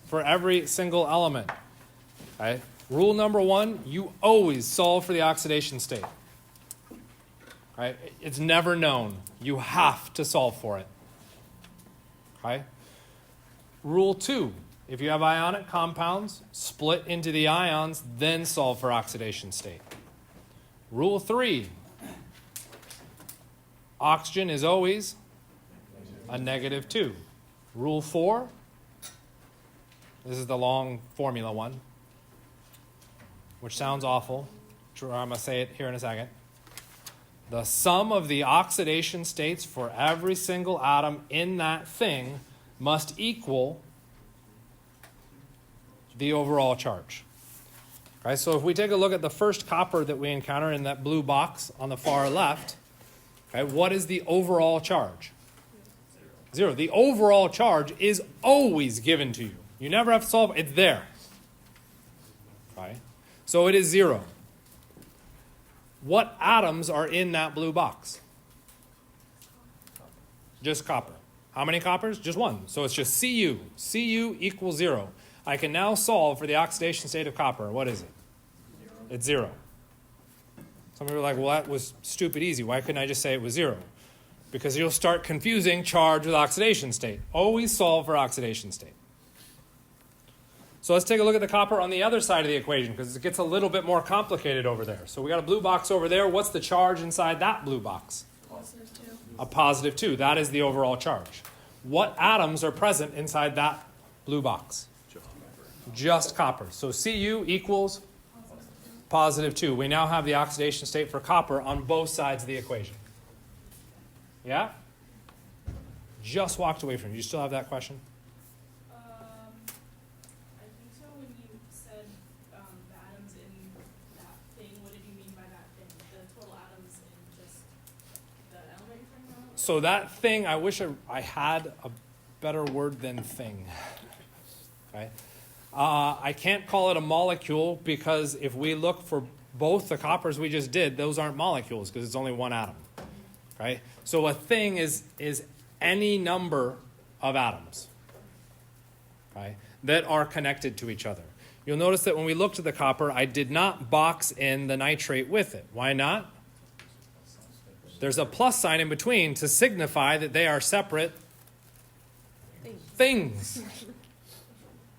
for every single element. Okay? Rule number one, you always solve for the oxidation state. Right? It's never known. You have to solve for it. Okay? Rule two, if you have ionic compounds, split into the ions, then solve for oxidation state. Rule three, oxygen is always a -2. Rule four, this is the long formula one, which sounds awful. I'm going to say it here in a second. The sum of the oxidation states for every single atom in that thing must equal the overall charge. Okay, so if we take a look at the first copper that we encounter in that blue box on the far left, okay, what is the overall charge? Zero. The overall charge is always given to you. You never have to solve it. It's there. Okay? So it is 0. What atoms are in that blue box? Just copper. How many coppers? Just one. So it's just Cu. Cu equals 0. I can now solve for the oxidation state of copper. What is it? 0. It's 0. Some people are like, well, that was stupid easy. Why couldn't I just say it was 0? Because you'll start confusing charge with oxidation state. Always solve for oxidation state. So let's take a look at the copper on the other side of the equation, because it gets a little bit more complicated over there. So we got a blue box over there. What's the charge inside that blue box? +2. A +2. That is the overall charge. What atoms are present inside that blue box? Just copper. So Cu equals +2. We now have the oxidation state for copper on both sides of the equation. Yeah? Just walked away from it. You still have that question? I think so. When you said the atoms in that thing, what did you mean by that thing? The total atoms in just the element you're talking about? So that thing, I wish I had a better word than thing. Okay? I can't call it a molecule because if we look for both the coppers we just did, those aren't molecules because it's only one atom. Right? So a thing is any number of atoms, right, that are connected to each other. You'll notice that when we looked at the copper, I did not box in the nitrate with it. Why not? There's a plus sign in between to signify that they are separate things.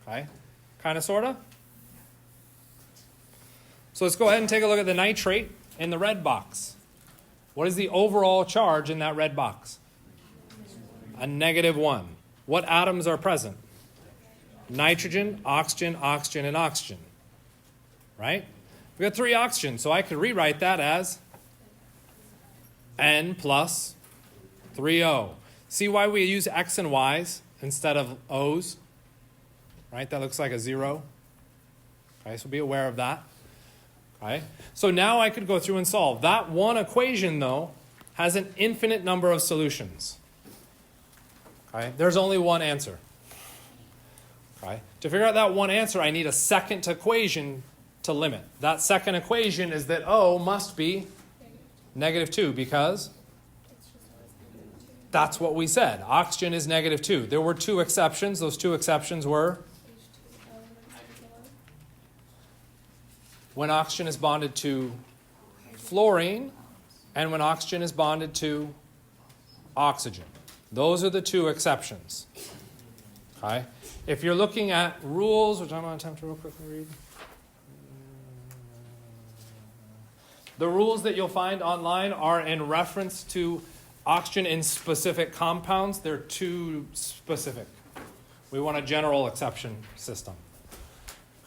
Okay? Kind of, sort of? So let's go ahead and take a look at the nitrate in the red box. What is the overall charge in that red box? A -1. What atoms are present? Nitrogen, oxygen, oxygen, and oxygen. Right? We got 3 oxygen, so I could rewrite that as N plus 3O. See why we use X and Y's instead of O's? Right? That looks like a 0. Okay, so be aware of that. Okay? So now I could go through and solve. That one equation, though, has an infinite number of solutions. Okay? There's only one answer. Okay? To figure out that one answer, I need a second equation to limit. That second equation is that O must be -2 because that's what we said. Oxygen is -2. There were 2 exceptions. Those 2 exceptions were when oxygen is bonded to fluorine and when oxygen is bonded to oxygen. Those are the 2 exceptions. Okay? If you're looking at rules, which I'm going to attempt to real quickly read. The rules that you'll find online are in reference to oxygen in specific compounds. They're too specific. We want a general exception system.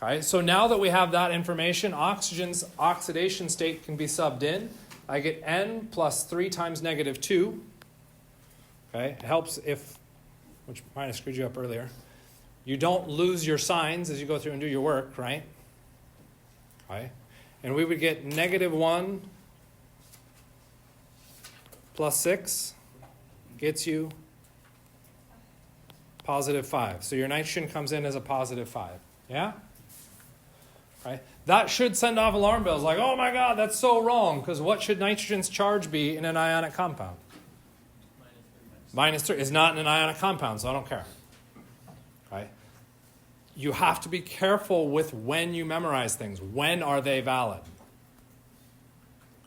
Okay, so now that we have that information, oxygen's oxidation state can be subbed in. I get N plus 3 times -2. Okay, it helps if, which might have screwed you up earlier, you don't lose your signs as you go through and do your work, right? Okay, and we would get -1 plus 6 gets you +5. So your nitrogen comes in as a +5. Yeah? Right? That should send off alarm bells like, oh my God, that's so wrong. Because what should nitrogen's charge be in an ionic compound? -3. It's not in an ionic compound, so I don't care. Right? you have to be careful with when you memorize things. When are they valid?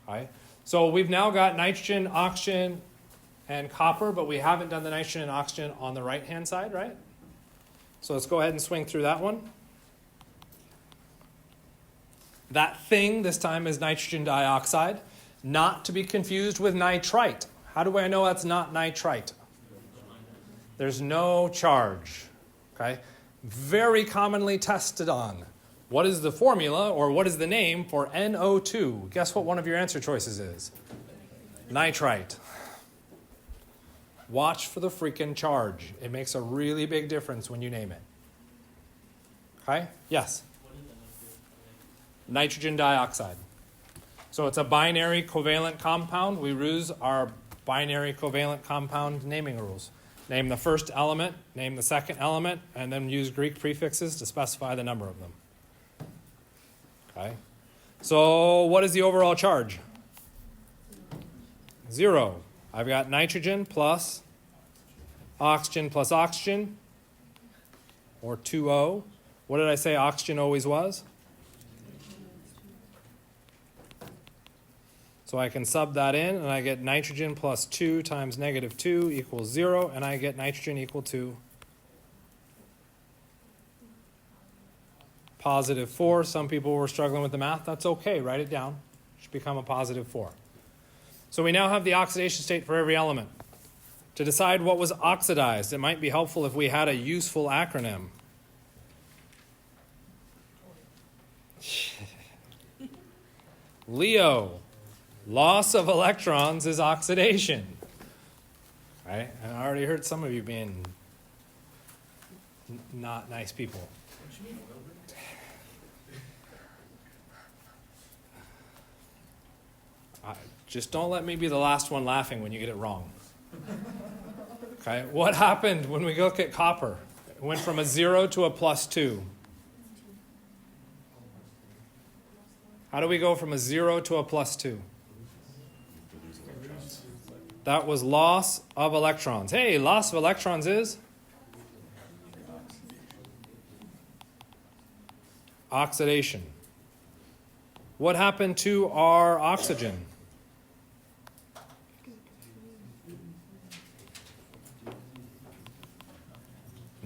Okay? So we've now got nitrogen, oxygen, and copper, but we haven't done the nitrogen and oxygen on the right-hand side, right? So let's go ahead and swing through that one. That thing this time is nitrogen dioxide, not to be confused with nitrite. How do I know that's not nitrite? There's no charge. Okay? Very commonly tested on. What is the formula or what is the name for NO2? Guess what one of your answer choices is? Nitrite. Watch for the freaking charge. It makes a really big difference when you name it. Okay? Yes? Nitrogen dioxide. So it's a binary covalent compound. We use our binary covalent compound naming rules. Name the first element, name the second element, and then use Greek prefixes to specify the number of them. Okay? So what is the overall charge? 0. I've got nitrogen plus oxygen, or 2O. What did I say oxygen always was? So I can sub that in, and I get nitrogen plus 2 times negative 2 equals 0, and I get nitrogen equal to positive 4. Some people were struggling with the math. That's okay. Write it down. It should become a positive 4. So we now have the oxidation state for every element. To decide what was oxidized, it might be helpful if we had a useful acronym. Leo. Loss of electrons is oxidation. Right? And I already heard some of you being not nice people. Just don't let me be the last one laughing when you get it wrong. Okay, what happened when we look at copper? It went from a 0 to a plus 2. How do we go from a 0 to a plus 2? That was loss of electrons. Hey, loss of electrons is? Oxidation. What happened to our oxygen?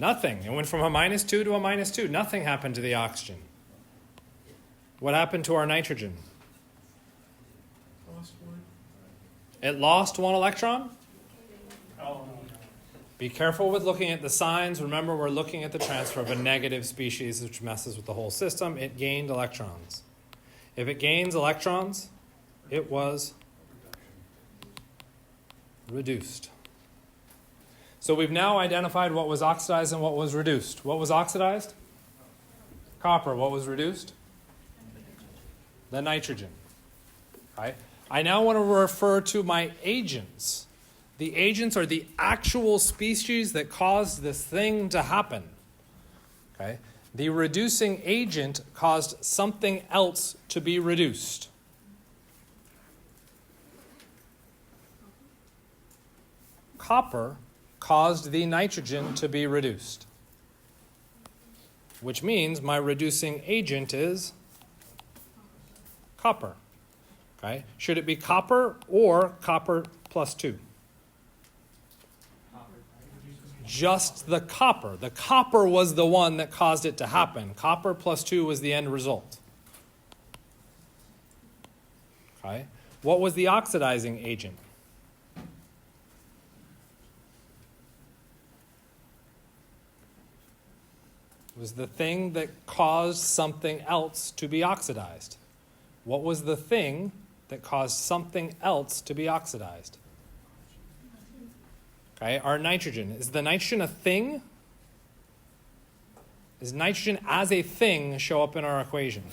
Nothing. It went from a minus 2 to a minus 2. Nothing happened to the oxygen. What happened to our nitrogen? It lost 1 electron? Be careful with looking at the signs. Remember, we're looking at the transfer of a negative species, which messes with the whole system. It gained electrons. If it gains electrons, it was reduced. So we've now identified what was oxidized and what was reduced. What was oxidized? Copper. What was reduced? The nitrogen. Right? I now want to refer to my agents. The agents are the actual species that caused this thing to happen. Okay? The reducing agent caused something else to be reduced. Copper caused the nitrogen to be reduced, which means my reducing agent is copper. Okay? Should it be copper or copper plus 2? Just the copper. The copper was the one that caused it to happen. Copper plus 2 was the end result. Okay? What was the oxidizing agent? It was the thing that caused something else to be oxidized. What was the thing that caused something else to be oxidized? Okay, our nitrogen. Is the nitrogen a thing? Does nitrogen as a thing show up in our equation?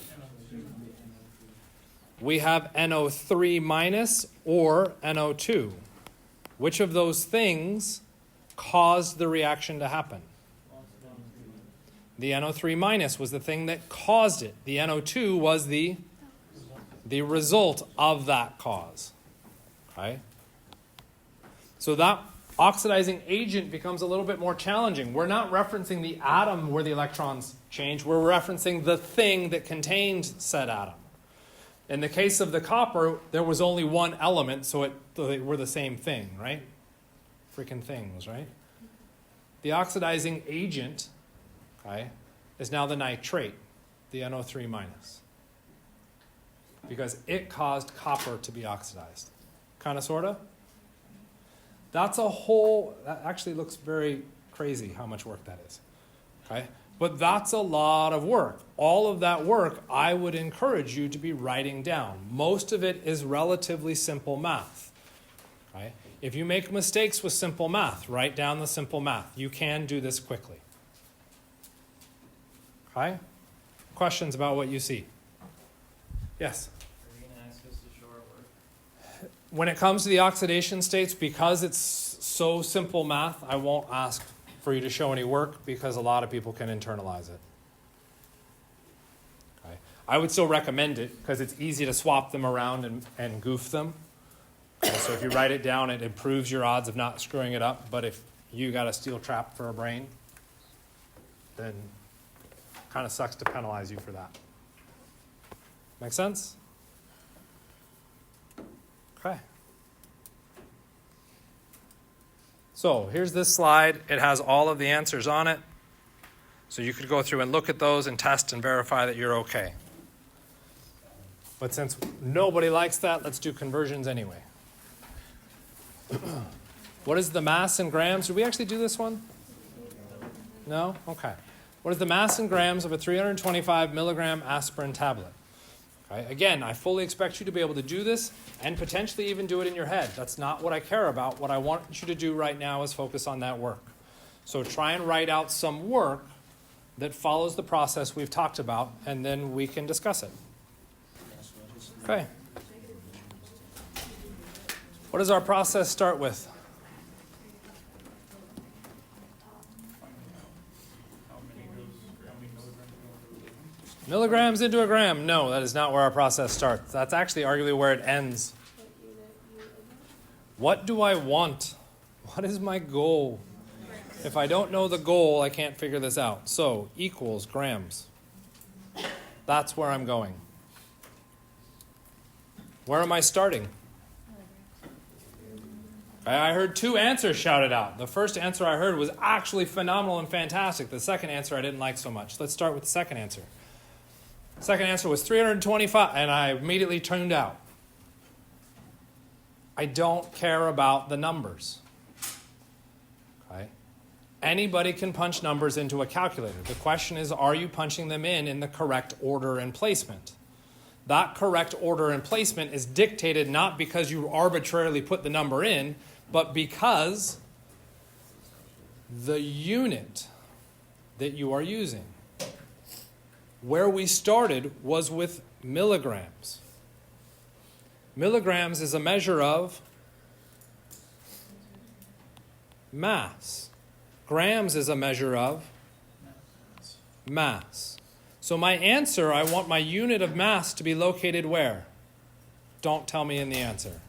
We have NO3 minus or NO2. Which of those things caused the reaction to happen? The NO3 minus was the thing that caused it. The NO2 was the result of that cause. Okay? So that Oxidizing agent becomes a little bit more challenging. We're not referencing the atom where the electrons change. We're referencing the thing that contained said atom. In the case of the copper, there was only one element, so they were the same thing, right? Freaking things, right? The oxidizing agent, okay, is now the nitrate, the NO3 minus, because it caused copper to be oxidized. Kind of, sort of? That actually looks very crazy how much work that is, okay? But that's a lot of work. All of that work, I would encourage you to be writing down. Most of it is relatively simple math, okay? If you make mistakes with simple math, write down the simple math. You can do this quickly, okay? Questions about what you see? Yes? When it comes to the oxidation states, because it's so simple math, I won't ask for you to show any work because a lot of people can internalize it. Okay. I would still recommend it because it's easy to swap them around and goof them. Okay, so if you write it down, it improves your odds of not screwing it up. But if you got a steel trap for a brain, then it kind of sucks to penalize you for that. Make sense? Okay. So here's this slide. It has all of the answers on it. So you could go through and look at those and test and verify that you're okay. But since nobody likes that, let's do conversions anyway. What is the mass in grams? Did we actually do this one? No? Okay. What is the mass in grams of a 325 milligram aspirin tablet? Okay. Again, I fully expect you to be able to do this and potentially even do it in your head. That's not what I care about. What I want you to do right now is focus on that work. So try and write out some work that follows the process we've talked about, and then we can discuss it. Okay. What does our process start with? Milligrams into a gram. No, that is not where our process starts. That's actually arguably where it ends. What do I want? What is my goal? If I don't know the goal, I can't figure this out. So, equals grams. That's where I'm going. Where am I starting? I heard two answers shouted out. The first answer I heard was actually phenomenal and fantastic. The second answer I didn't like so much. Let's start with the second answer. Second answer was 325, and I immediately tuned out. I don't care about the numbers. Okay? Anybody can punch numbers into a calculator. The question is, are you punching them in the correct order and placement? That correct order and placement is dictated not because you arbitrarily put the number in, but because the unit that you are using. Where we started was with milligrams. Milligrams is a measure of mass. Grams is a measure of mass. So my answer, I want my unit of mass to be located where? Don't tell me in the answer.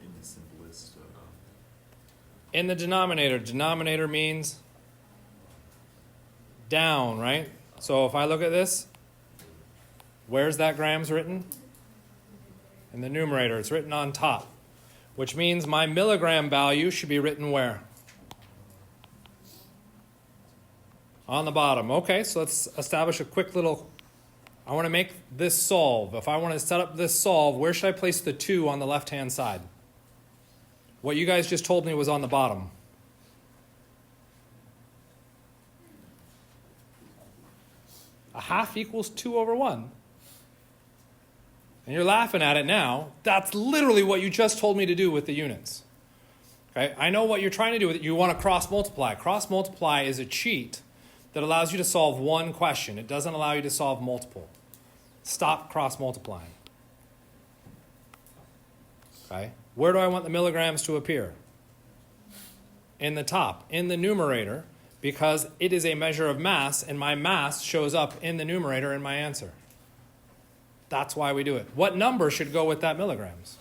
In the simplest. In the denominator. Denominator means down, right? So if I look at this, where's that grams written? In the numerator. It's written on top, which means my milligram value should be written where? On the bottom. Okay, so let's establish a quick little, I want to make this solve. If I want to set up this solve, where should I place the 2 on the left-hand side? What you guys just told me was on the bottom. A half equals 2 over 1. And you're laughing at it now. That's literally what you just told me to do with the units. Okay, I know what you're trying to do with it. You want to cross-multiply. Cross-multiply is a cheat that allows you to solve one question. It doesn't allow you to solve multiple. Stop cross-multiplying. Okay, where do I want the milligrams to appear? In the top, in the numerator, because it is a measure of mass, and my mass shows up in the numerator in my answer. That's why we do it. What number should go with that milligrams?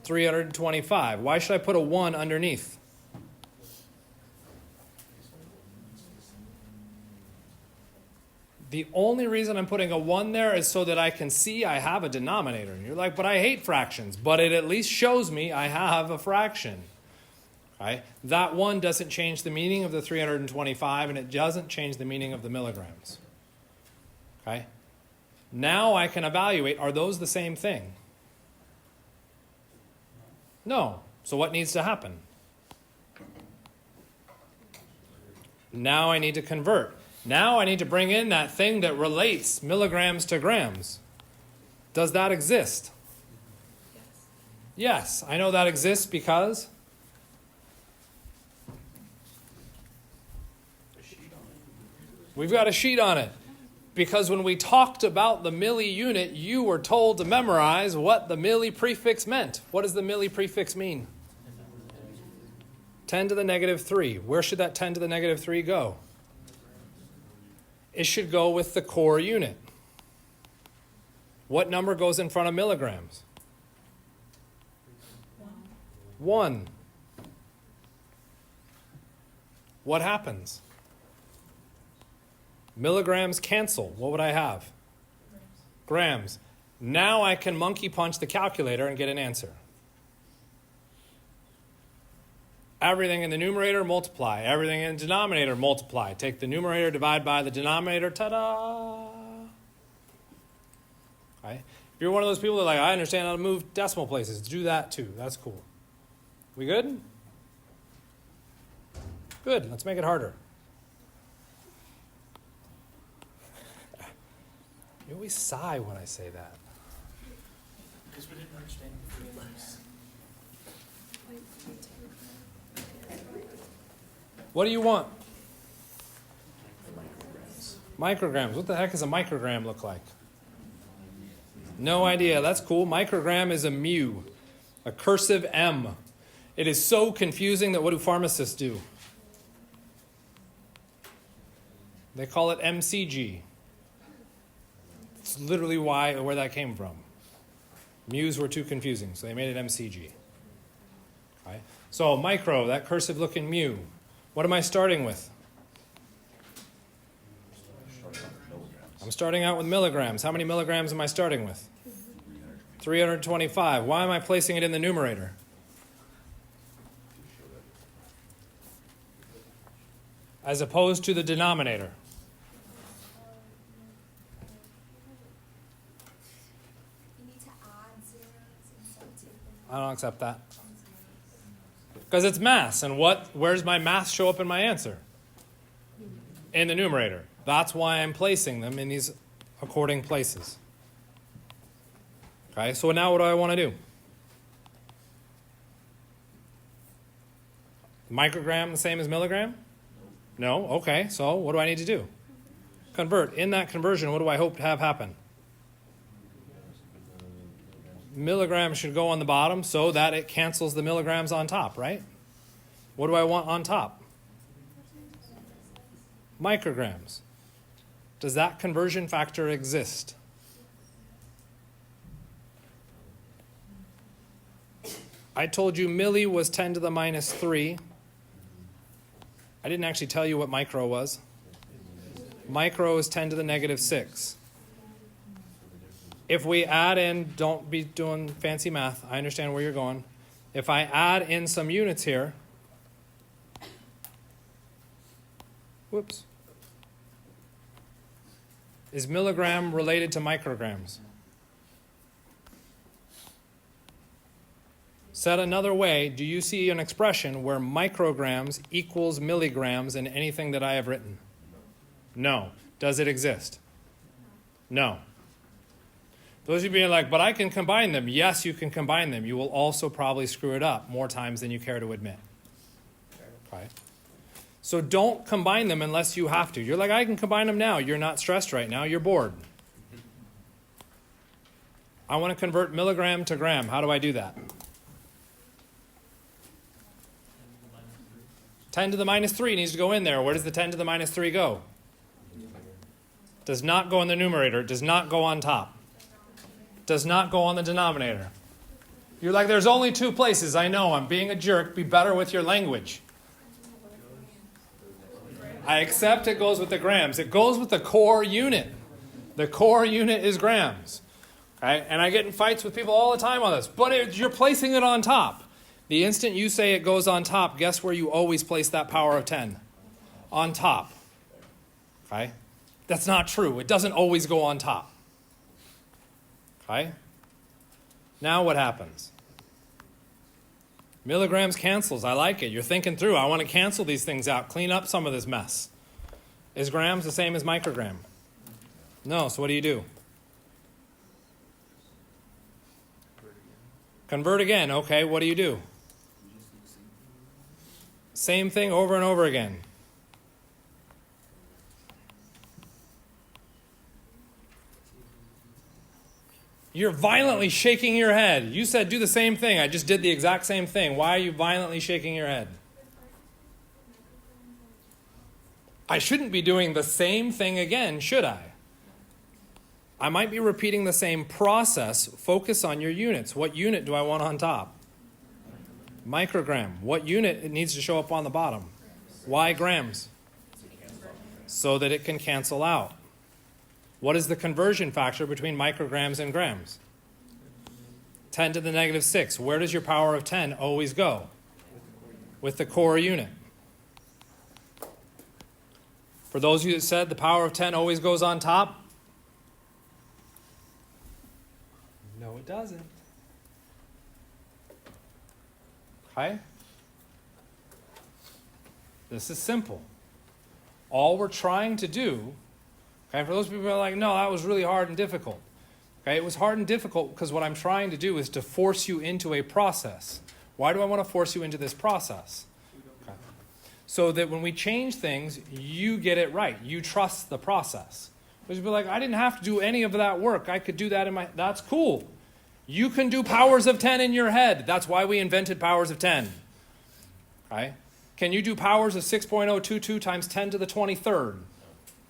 325. Why should I put a 1 underneath? The only reason I'm putting a 1 there is so that I can see I have a denominator. And you're like, but I hate fractions. But it at least shows me I have a fraction. Okay? That 1 doesn't change the meaning of the 325, and it doesn't change the meaning of the milligrams. Okay? Now I can evaluate, are those the same thing? No. So what needs to happen? Now I need to convert. Now I need to bring in that thing that relates milligrams to grams. Does that exist? Yes, I know that exists because we've got a sheet on it. Because when we talked about the milli unit, you were told to memorize what the milli prefix meant. What does the milli prefix mean? 10 to the negative 3. Where should that 10 to the negative 3 go? It should go with the core unit. What number goes in front of milligrams? 1. What happens? Milligrams cancel. What would I have? Grams. Now I can monkey punch the calculator and get an answer. Everything in the numerator, multiply. Everything in the denominator, multiply. Take the numerator, divide by the denominator, ta-da! Okay? If you're one of those people that are like, I understand how to move decimal places, do that too. That's cool. We good? Good. Let's make it harder. You always sigh when I say that. Because we didn't understand the frequency. What do you want? Micrograms. What the heck does a microgram look like? No idea. That's cool. Microgram is a mu, a cursive M. It is so confusing that what do pharmacists do? They call it MCG. It's literally where that came from. Mu's were too confusing, so they made it MCG. Okay. So micro, that cursive looking mu. What am I starting with? I'm starting out with milligrams. How many milligrams am I starting with? 325. Why am I placing it in the numerator? As opposed to the denominator. I don't accept that. Because it's mass. And where's my mass show up in my answer? In the numerator. That's why I'm placing them in these according places. Okay, so now what do I want to do? Microgram the same as milligram? No? Okay, so what do I need to do? Convert. In that conversion, what do I hope to have happen? Milligrams should go on the bottom so that it cancels the milligrams on top, right? What do I want on top? Micrograms. Does that conversion factor exist? I told you milli was 10 to the minus 3. I didn't actually tell you what micro was. Micro is 10 to the negative 6. If we add in, don't be doing fancy math. I understand where you're going. If I add in some units here, whoops. Is milligram related to micrograms? Said another way, do you see an expression where micrograms equals milligrams in anything that I have written? No. Does it exist? No. Those of you being like, but I can combine them. Yes, you can combine them. You will also probably screw it up more times than you care to admit. Okay. So don't combine them unless you have to. You're like, I can combine them now. You're not stressed right now. You're bored. I want to convert milligram to gram. How do I do that? 10 to the minus 3 needs to go in there. Where does the 10 to the minus 3 go? Does not go in the numerator. Does not go on top. Does not go on the denominator. You're like, there's only two places. I know, I'm being a jerk. Be better with your language. I accept it goes with the grams. It goes with the core unit. The core unit is grams. Okay? And I get in fights with people all the time on this. But you're placing it on top. The instant you say it goes on top, guess where you always place that power of 10? On top. Okay? That's not true. It doesn't always go on top. Okay? Now what happens? Milligrams cancels. I like it. You're thinking through. I want to cancel these things out. Clean up some of this mess. Is grams the same as microgram? No. So what do? Convert again. Okay. What do? Same thing over and over again. You're violently shaking your head. You said do the same thing. I just did the exact same thing. Why are you violently shaking your head? I shouldn't be doing the same thing again, should I? I might be repeating the same process. Focus on your units. What unit do I want on top? Microgram. What unit it needs to show up on the bottom? Why grams? So that it can cancel out. What is the conversion factor between micrograms and grams? 10 to the negative 6. Where does your power of 10 always go? With the core unit. For those of you that said the power of 10 always goes on top, no, it doesn't. Okay? This is simple. All we're trying to do, okay, for those people who are like, no, that was really hard and difficult. Okay, it was hard and difficult because what I'm trying to do is to force you into a process. Why do I want to force you into this process? Okay. So that when we change things, you get it right. You trust the process. Because you'll be like, I didn't have to do any of that work. I could do that in my... That's cool. You can do powers of 10 in your head. That's why we invented powers of 10. Okay? Can you do powers of 6.022 times 10 to the 23rd?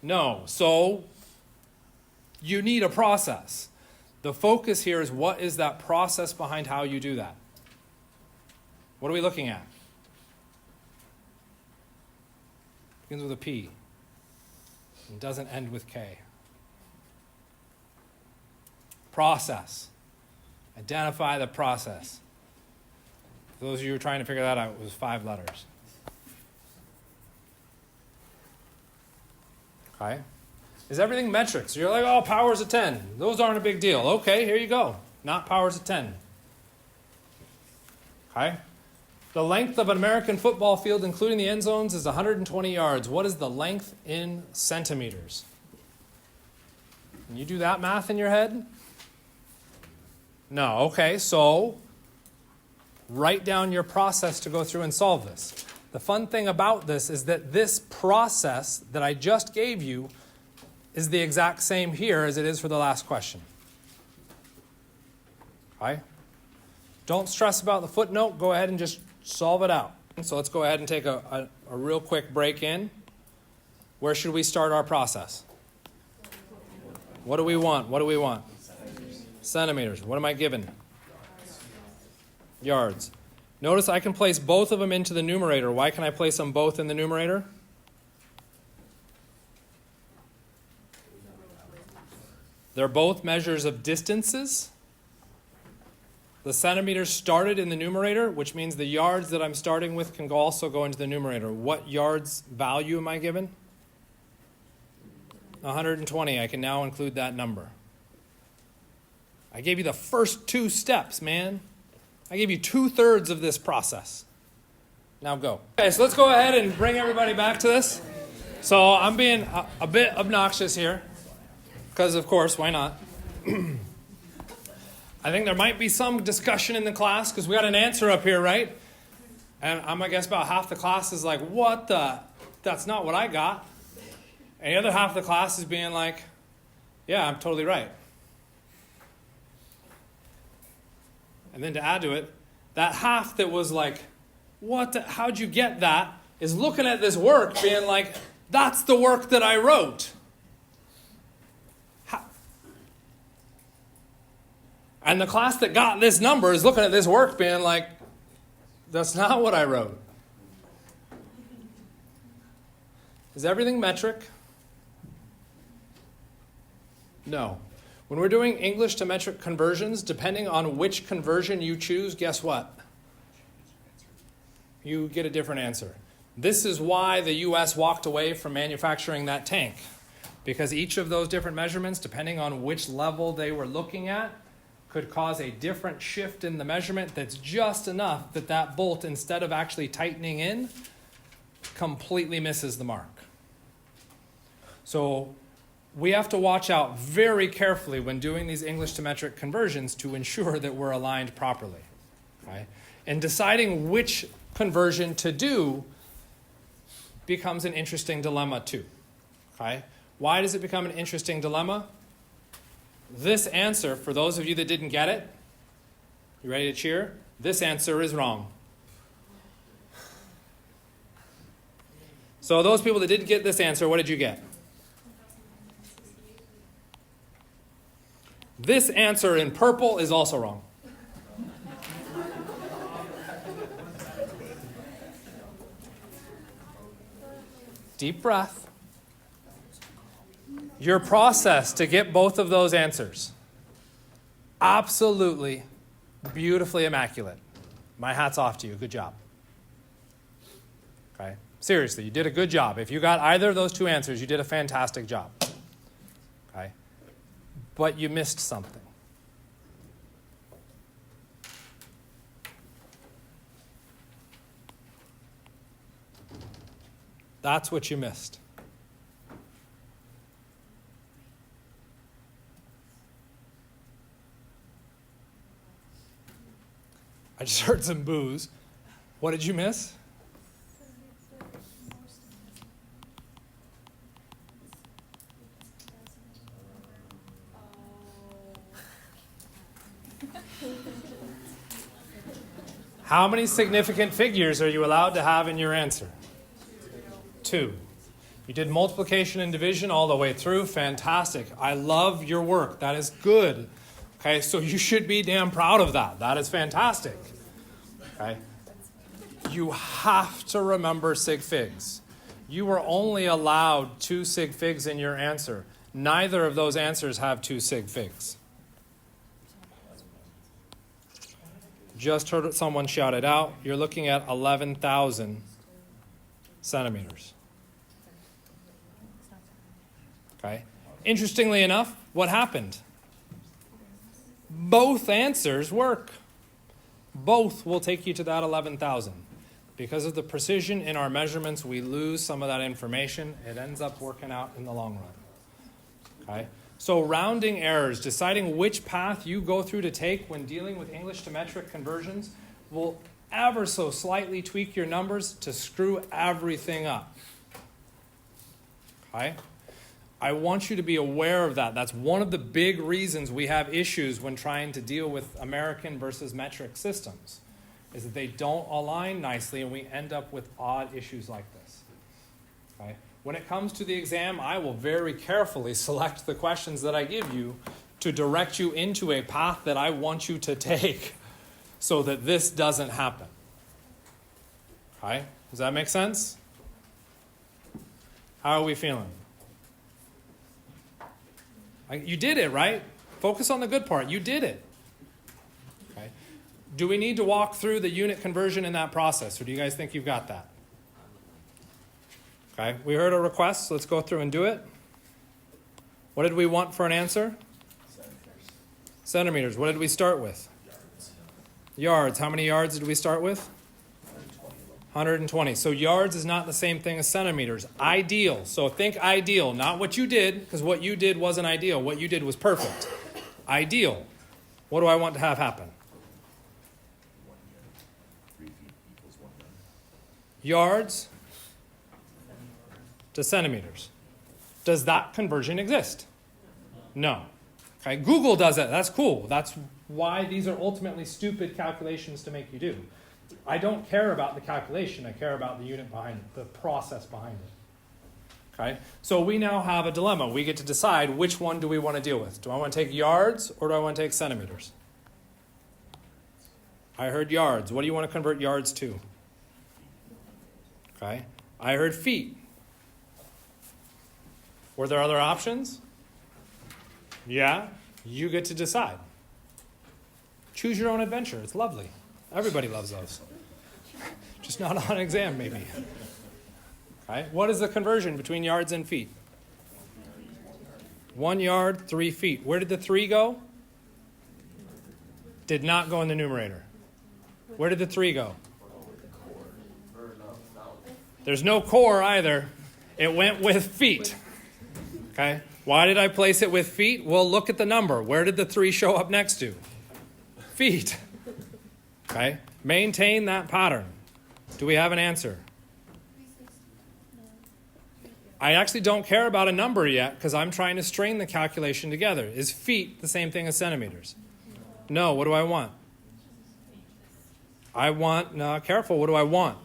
No. So you need a process. The focus here is what is that process behind how you do that? What are we looking at? Begins with a P and doesn't end with K. Process. Identify the process. For those of you who are trying to figure that out, it was 5 letters. Okay? Is everything metrics? You're like, oh, powers of 10. Those aren't a big deal. Okay, here you go. Not powers of 10. Okay? The length of an American football field, including the end zones, is 120 yards. What is the length in centimeters? Can you do that math in your head? No. Okay, so write down your process to go through and solve this. The fun thing about this is that this process that I just gave you is the exact same here as it is for the last question. Okay? Don't stress about the footnote. Go ahead and just solve it out. So let's go ahead and take a real quick break in. Where should we start our process? What do we want? What do we want? Centimeters. What am I given? Yards. Notice I can place both of them into the numerator. Why can I place them both in the numerator? They're both measures of distances. The centimeters started in the numerator, which means the yards that I'm starting with can also go into the numerator. What yards value am I given? 120. I can now include that number. I gave you the first 2 steps, man. I gave you 2/3 of this process. Now go. Okay, so let's go ahead and bring everybody back to this. So I'm being a bit obnoxious here. Because, of course, why not? I think there might be some discussion in the class because we got an answer up here, right? And I'm going to guess about half the class is like, what the? That's not what I got. And the other half of the class is being like, yeah, I'm totally right. And then to add to it, that half that was like, what the, how'd you get that, is looking at this work being like, that's the work that I wrote. And the class that got this number is looking at this work being like, that's not what I wrote. Is everything metric? No. When we're doing English to metric conversions, depending on which conversion you choose, guess what? You get a different answer. This is why the US walked away from manufacturing that tank. Because each of those different measurements, depending on which level they were looking at, could cause a different shift in the measurement that's just enough that that bolt, instead of actually tightening in, completely misses the mark. So we have to watch out very carefully when doing these English to metric conversions to ensure that we're aligned properly. Okay? And deciding which conversion to do becomes an interesting dilemma too. Okay? Why does it become an interesting dilemma? This answer, for those of you that didn't get it, you ready to cheer? This answer is wrong. So those people that didn't get this answer, what did you get? This answer in purple is also wrong. Deep breath. Your process to get both of those answers, absolutely, beautifully immaculate. My hat's off to you. Good job. Okay? Seriously, you did a good job. If you got either of those two answers, you did a fantastic job. Okay? But you missed something. That's what you missed. I just heard some boos. What did you miss? How many significant figures are you allowed to have in your answer? 2. You did multiplication and division all the way through. Fantastic. I love your work. That is good. Okay, so you should be damn proud of that. That is fantastic. Okay? You have to remember sig figs. You were only allowed 2 sig figs in your answer. Neither of those answers have 2 sig figs. Just heard someone shout it out. You're looking at 11,000 centimeters. Okay. Interestingly enough, what happened? Both answers work. Both will take you to that 11,000. Because of the precision in our measurements, we lose some of that information. It ends up working out in the long run. Okay? So rounding errors, deciding which path you go through to take when dealing with English to metric conversions will ever so slightly tweak your numbers to screw everything up. Okay? I want you to be aware of that. That's one of the big reasons we have issues when trying to deal with American versus metric systems, is that they don't align nicely and we end up with odd issues like this. Okay? When it comes to the exam, I will very carefully select the questions that I give you to direct you into a path that I want you to take so that this doesn't happen. Okay? Does that make sense? How are we feeling? You did it, right? Focus on the good part. You did it. Okay. Do we need to walk through the unit conversion in that process, or do you guys think you've got that? Okay. We heard a request, so let's go through and do it. What did we want for an answer? Centimeters. What did we start with? Yards. How many yards did we start with? 120. So yards is not the same thing as centimeters. Ideal. So think ideal, not what you did, because what you did wasn't ideal. What you did was perfect. Ideal. What do I want to have happen? 3 feet equals 1 yard. Yards to centimeters. Does that conversion exist? No. Okay, Google does it. That's cool. That's why these are ultimately stupid calculations to make you do. I don't care about the calculation. I care about the unit behind it, the process behind it. Okay? So we now have a dilemma. We get to decide which one do we want to deal with. Do I want to take yards or do I want to take centimeters? I heard yards. What do you want to convert yards to? Okay. I heard feet. Were there other options? Yeah. You get to decide. Choose your own adventure. It's lovely. Everybody loves those. Just not on exam, maybe. Okay. What is the conversion between yards and feet? 1 yard, 3 feet. Where did the 3 go? Did not go in the numerator. Where did the 3 go? There's no core either. It went with feet. Okay. Why did I place it with feet? Well, look at the number. Where did the 3 show up next to? Feet. Okay. Maintain that pattern. Do we have an answer? I actually don't care about a number yet because I'm trying to string the calculation together. Is feet the same thing as centimeters? No. What do I want? I want, no, careful, what do I want?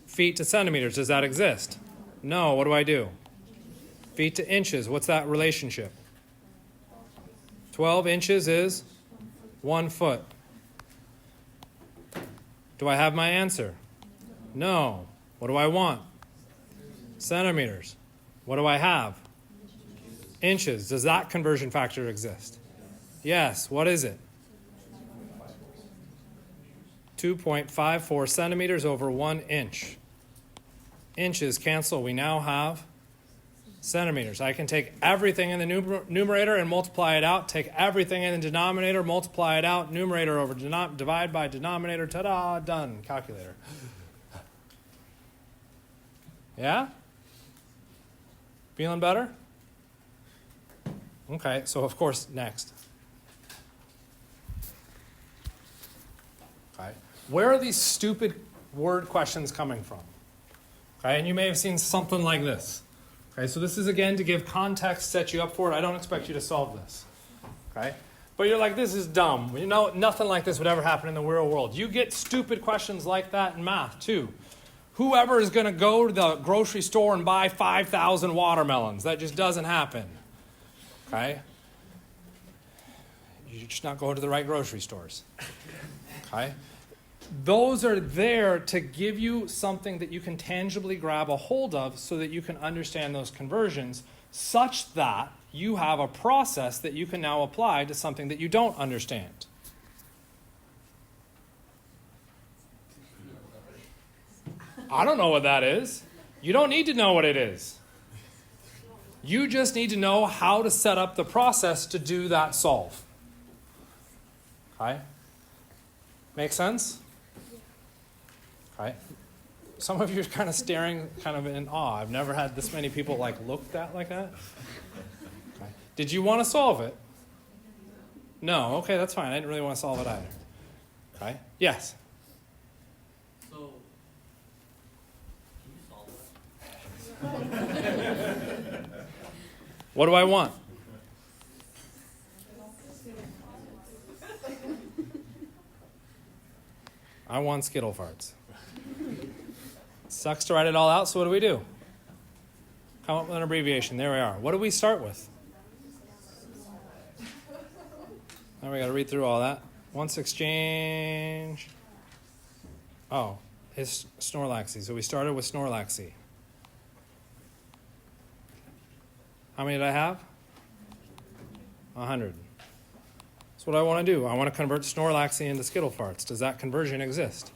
Feet to centimeters. Does that exist? No. What do I do? Feet to inches. What's that relationship? 12 inches is 1 foot. Do I have my answer? No. What do I want? Centimeters. What do I have? Inches. Does that conversion factor exist? Yes. What is it? 2.54 centimeters over 1 inch. Inches cancel. We now have centimeters. I can take everything in the numerator and multiply it out. Take everything in the denominator, multiply it out. Numerator over divide by denominator. Ta-da! Done. Calculator. Yeah? Feeling better? Okay, so of course, next. Okay. Where are these stupid word questions coming from? Okay, and you may have seen something like this. Okay, so this is again to give context, set you up for it. I don't expect you to solve this. Okay? But you're like, this is dumb. You know, nothing like this would ever happen in the real world. You get stupid questions like that in math too. Whoever is going to go to the grocery store and buy 5,000 watermelons? That just doesn't happen. Okay? You're just not going to the right grocery stores. Okay? Those are there to give you something that you can tangibly grab a hold of so that you can understand those conversions such that you have a process that you can now apply to something that you don't understand. I don't know what that is. You don't need to know what it is. You just need to know how to set up the process to do that solve. Okay? Make sense? Okay. Some of you are kind of staring kind of in awe. I've never had this many people like looked at like that. Okay. Did you want to solve it? No. Okay, that's fine. I didn't really want to solve it either. Okay. Yes. So, can you solve that? What do I want? I want Skittle farts. Sucks to write it all out, so what do? Come up with an abbreviation. There we are. What do we start with? Now we got to read through all that. Once exchange. Oh, his Snorlaxy. So we started with Snorlaxy. How many did I have? 100. That's what I want to do. I want to convert Snorlaxy into Skittle farts. Does that conversion exist?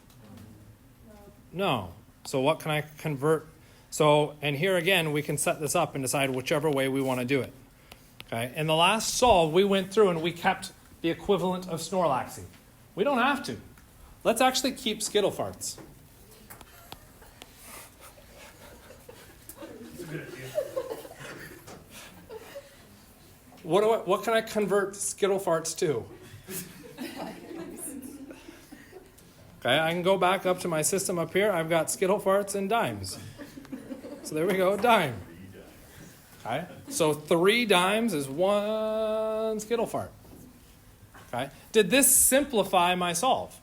No. So what can I convert? So, and here again, we can set this up and decide whichever way we want to do it. Okay. In the last solve, we went through and we kept the equivalent of Snorlaxy. We don't have to. Let's actually keep Skittle farts. What can I convert Skittle farts to? Okay, I can go back up to my system up here. I've got Skittle farts and dimes. So there we go, dime. Okay, so 3 dimes is 1 Skittle fart. Okay, did this simplify my solve?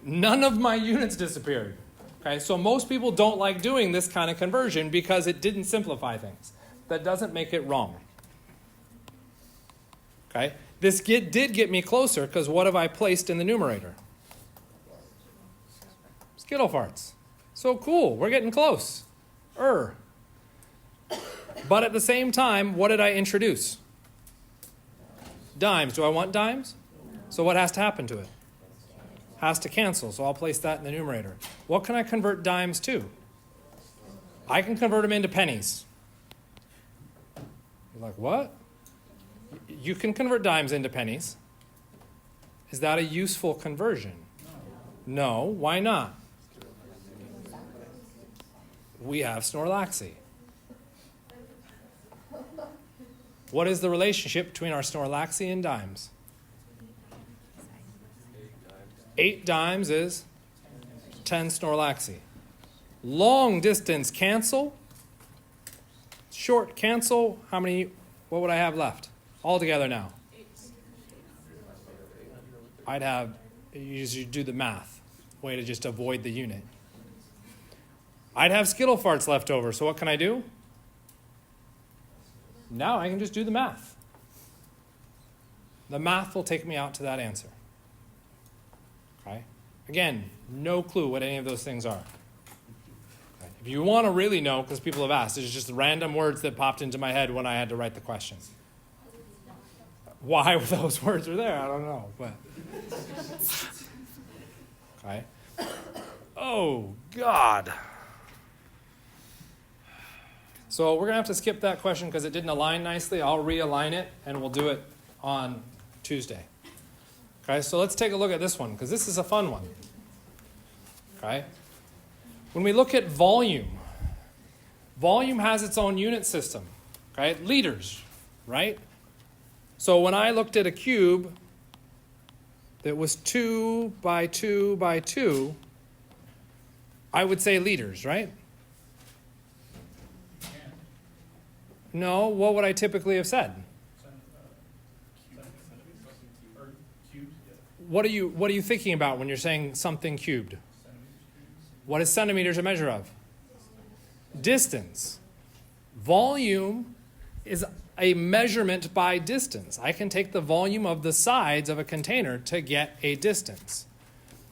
None of my units disappeared. Okay, so most people don't like doing this kind of conversion because it didn't simplify things. That doesn't make it wrong. Okay, This did get me closer, because what have I placed in the numerator? Skittle farts. So cool, we're getting close. But at the same time, what did I introduce? Dimes. Do I want dimes? So what has to happen to it? Has to cancel, so I'll place that in the numerator. What can I convert dimes to? I can convert them into pennies. You're like, what? You can convert dimes into pennies. Is that a useful conversion? No. Why not? We have Snorlaxi. What is the relationship between our Snorlaxi and dimes? 8 dimes is 10 Snorlaxi. Long distance cancel. Short cancel. How many? What would I have left? All together now. I'd have, you do the math. Way to just avoid the unit. I'd have skittle farts left over. So what can I do? Now I can just do the math. The math will take me out to that answer. Okay? Again, no clue what any of those things are. Okay? If you want to really know, because people have asked, it's just random words that popped into my head when I had to write the question. Why those words were there, I don't know. But okay. Oh, God. So we're going to have to skip that question because it didn't align nicely. I'll realign it, and we'll do it on Tuesday. Okay, so let's take a look at this one, because this is a fun one. Okay? When we look at volume, volume has its own unit system. Okay? Liters, right? So when I looked at a cube that was 2 by 2 by 2, I would say liters, right? No, what would I typically have said? What are you thinking about when you're saying something cubed? What is centimeters a measure of? Distance. Volume is a measurement by distance. I can take the volume of the sides of a container to get a distance.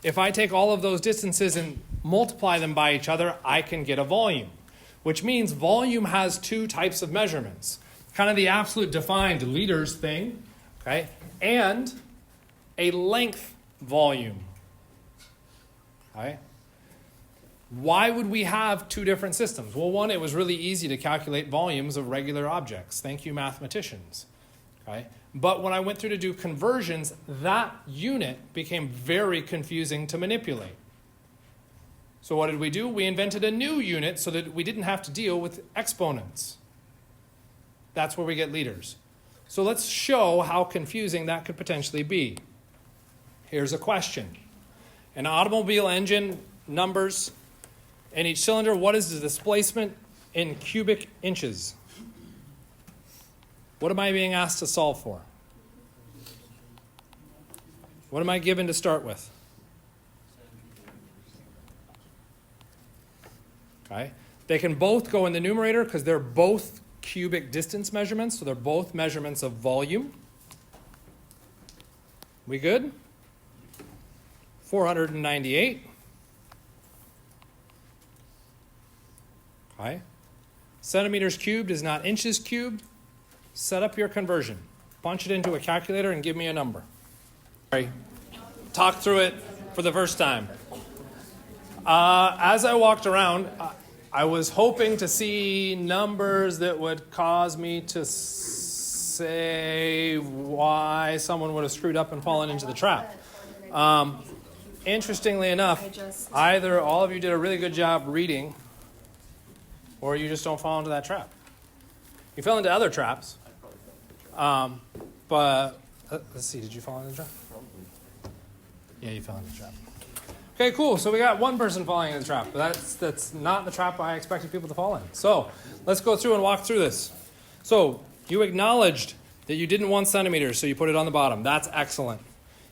If I take all of those distances and multiply them by each other, I can get a volume, which means volume has 2 types of measurements. Kind of the absolute defined liters thing, okay, and a length volume. Okay? Why would we have 2 different systems? Well, one, it was really easy to calculate volumes of regular objects. Thank you, mathematicians. Okay? But when I went through to do conversions, that unit became very confusing to manipulate. So what did we do? We invented a new unit so that we didn't have to deal with exponents. That's where we get liters. So let's show how confusing that could potentially be. Here's a question. An automobile engine, numbers in each cylinder. What is the displacement in cubic inches? What am I being asked to solve for? What am I given to start with? Okay. They can both go in the numerator because they're both cubic distance measurements, so they're both measurements of volume. We good? 498. Okay. Centimeters cubed is not inches cubed. Set up your conversion. Punch it into a calculator and give me a number. Sorry. Talk through it for the first time. As I walked around, I was hoping to see numbers that would cause me to say why someone would have screwed up and fallen into the trap. Interestingly enough, either all of you did a really good job reading, or you just don't fall into that trap. You fell into other traps. But let's see, did you fall into the trap? Yeah, you fell into the trap. Okay, cool. So we got one person falling in the trap, but that's not the trap I expected people to fall in. So let's go through and walk through this. So you acknowledged that you didn't want centimeters, so you put it on the bottom. That's excellent.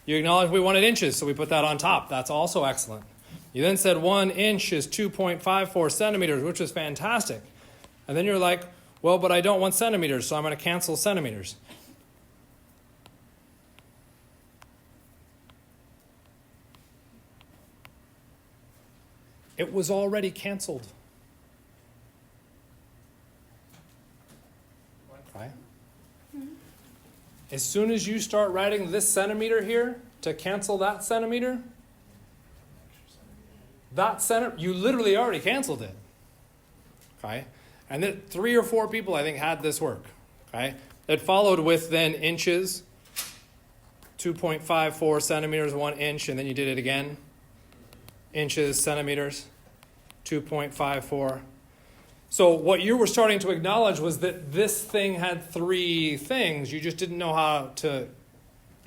You acknowledged we wanted inches, so we put that on top. That's also excellent. You then said 1 inch is 2.54 centimeters, which is fantastic. And then you're like, well, but I don't want centimeters, so I'm going to cancel centimeters. It was already canceled. Okay? As soon as you start writing this centimeter here to cancel that centimeter, you literally already canceled it. Okay? And then 3 or 4 people, I think, had this work. Okay? It followed with then inches, 2.54 centimeters, 1 inch, and then you did it again. Inches, centimeters, 2.54. So what you were starting to acknowledge was that this thing had 3 things. You just didn't know how to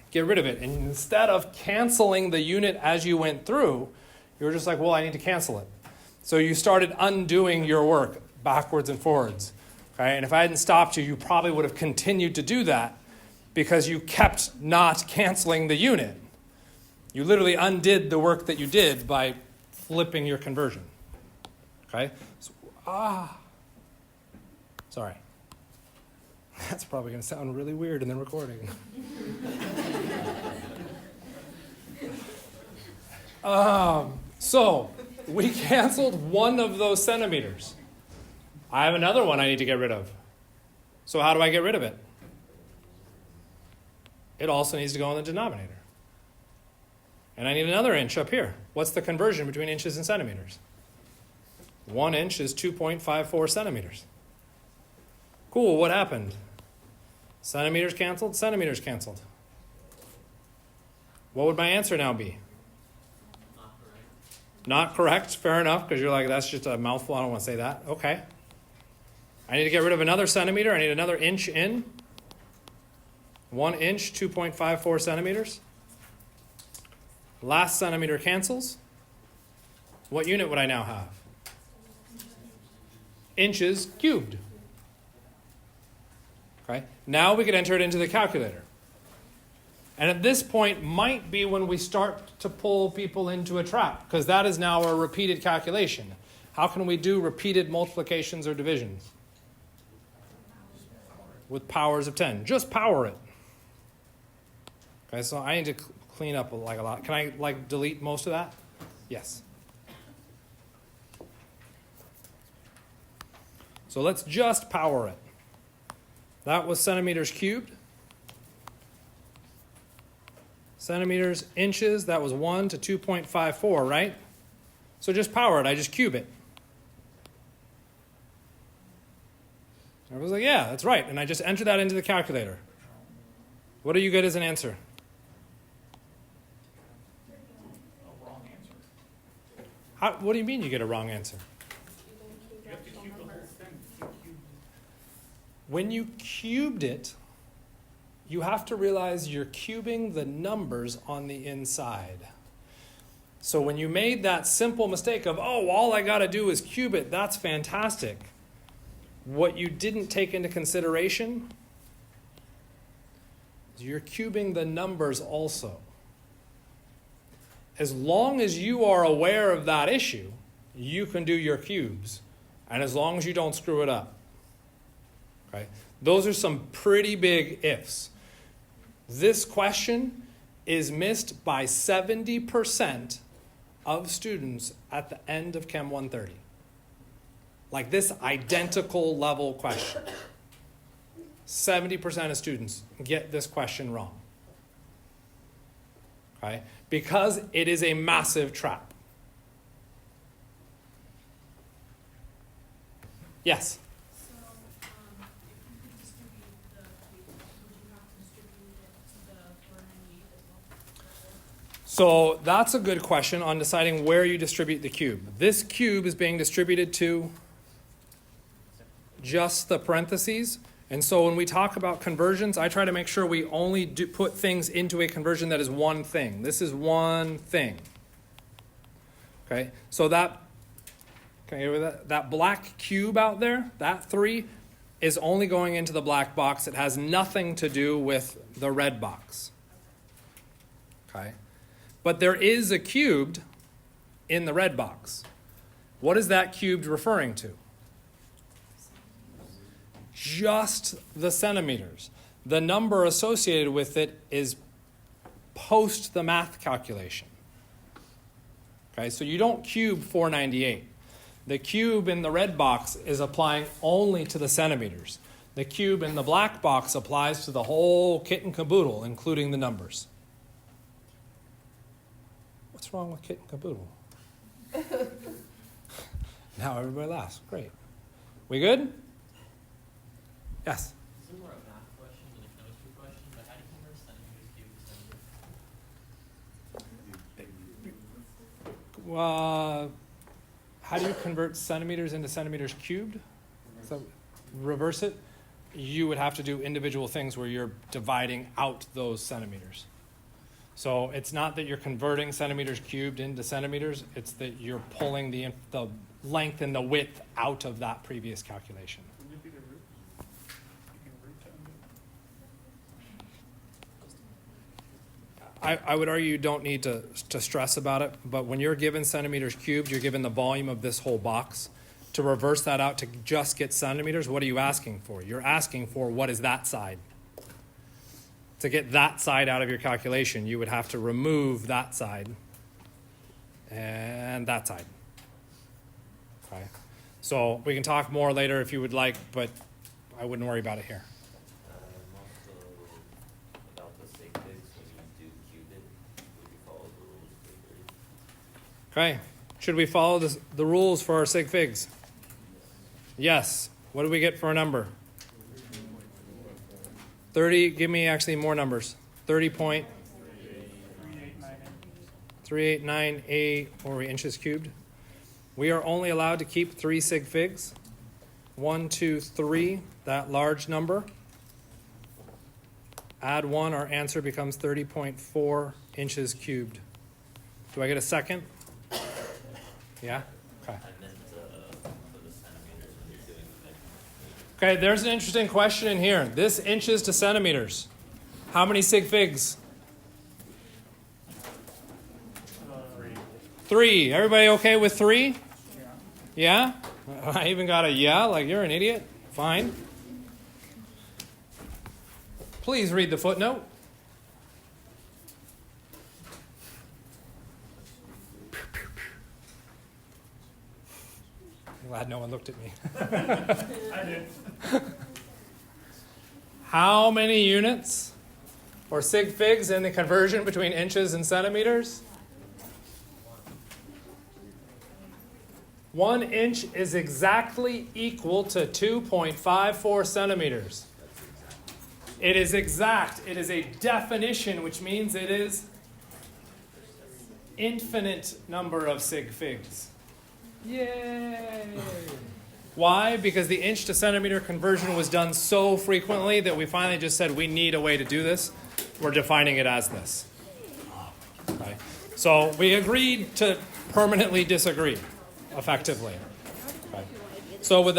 get rid of it. And instead of canceling the unit as you went through, you were just like, well, I need to cancel it. So you started undoing your work backwards and forwards. Okay? And if I hadn't stopped you, you probably would have continued to do that because you kept not canceling the unit. You literally undid the work that you did by flipping your conversion. Okay? So, sorry. That's probably going to sound really weird in the recording. So, we canceled one of those centimeters. I have another one I need to get rid of. So how do I get rid of it? It also needs to go in the denominator. And I need another inch up here. What's the conversion between inches and centimeters? 1 inch is 2.54 centimeters. Cool, what happened? Centimeters canceled, centimeters canceled. What would my answer now be? Not correct, fair enough, because you're like, that's just a mouthful, I don't want to say that. Okay. I need to get rid of another centimeter, I need another inch in. 1 inch, 2.54 centimeters. Last centimeter cancels. What unit would I now have? Inches cubed. Okay. Now we could enter it into the calculator. And at this point might be when we start to pull people into a trap, because that is now a repeated calculation. How can we do repeated multiplications or divisions? With powers of 10. Just power it. Okay, so I need to clean up a lot. Can I delete most of that? Yes. So let's just power it. That was centimeters cubed. Centimeters, inches, that was 1 to 2.54, right? So just power it, I just cube it. Everyone's like, yeah, that's right. And I just enter that into the calculator. What do you get as an answer? A wrong answer. What do you mean you get a wrong answer? You have to cube the whole thing. When you cubed it, you have to realize you're cubing the numbers on the inside. So when you made that simple mistake of, oh, all I got to do is cube it, that's fantastic. What you didn't take into consideration is you're cubing the numbers also. As long as you are aware of that issue, you can do your cubes. And as long as you don't screw it up. Okay? Those are some pretty big ifs. This question is missed by 70% of students at the end of Chem 130. Like this identical level question. 70% of students get this question wrong. Okay? Because it is a massive trap. Yes? So, if you could distribute the cube, would you have to distribute it to the 498 as well? So that's a good question on deciding where you distribute the cube. This cube is being distributed to just the parentheses. And so when we talk about conversions, I try to make sure we only put things into a conversion that is one thing. This is one thing. Okay, so that black cube out there, that 3, is only going into the black box. It has nothing to do with the red box. Okay, but there is a cubed in the red box. What is that cubed referring to? Just the centimeters. The number associated with it is post the math calculation. Okay, so you don't cube 498. The cube in the red box is applying only to the centimeters. The cube in the black box applies to the whole kit and caboodle, including the numbers. What's wrong with kit and caboodle? Now everybody laughs. Great. We good? Yes? This is more a math question than a chemistry question, but how do you convert centimeters cubed to centimeters? How do you convert centimeters into centimeters cubed? So reverse it. You would have to do individual things where you're dividing out those centimeters. So it's not that you're converting centimeters cubed into centimeters, it's that you're pulling the length and the width out of that previous calculation. Wouldn't it be the root? You can root to undo. I would argue you don't need to stress about it, but when you're given centimeters cubed, you're given the volume of this whole box. To reverse that out to just get centimeters, what are you asking for? You're asking for what is that side. To get that side out of your calculation, you would have to remove that side and that side. Okay. So we can talk more later if you would like, but I wouldn't worry about it here. Also, about the sig figs, when you do cube it, would you follow the rules for 30? Okay. Should we follow the rules for our sig figs? Yes. What do we get for a number? 30, give me actually more numbers. 30.389 or inches cubed. We are only allowed to keep 3 sig figs. 1, 2, 3, that large number. Add 1, our answer becomes 30.4 inches cubed. Do I get a second? Yeah? Okay. I meant for the centimeters when you're doing the measurement. Okay, there's an interesting question in here. This inches to centimeters. How many sig figs? 3. Everybody okay with 3? Yeah? I even got a yeah, like you're an idiot. Fine. Please read the footnote. I'm glad no one looked at me. I did. How many units or sig figs in the conversion between inches and centimeters? 1 inch is exactly equal to 2.54 centimeters. It is exact. It is a definition, which means it is infinite number of sig figs. Yay! Why? Because the inch to centimeter conversion was done so frequently that we finally just said we need a way to do this. We're defining it as this. Okay. So we agreed to permanently disagree, effectively. Okay. So with that.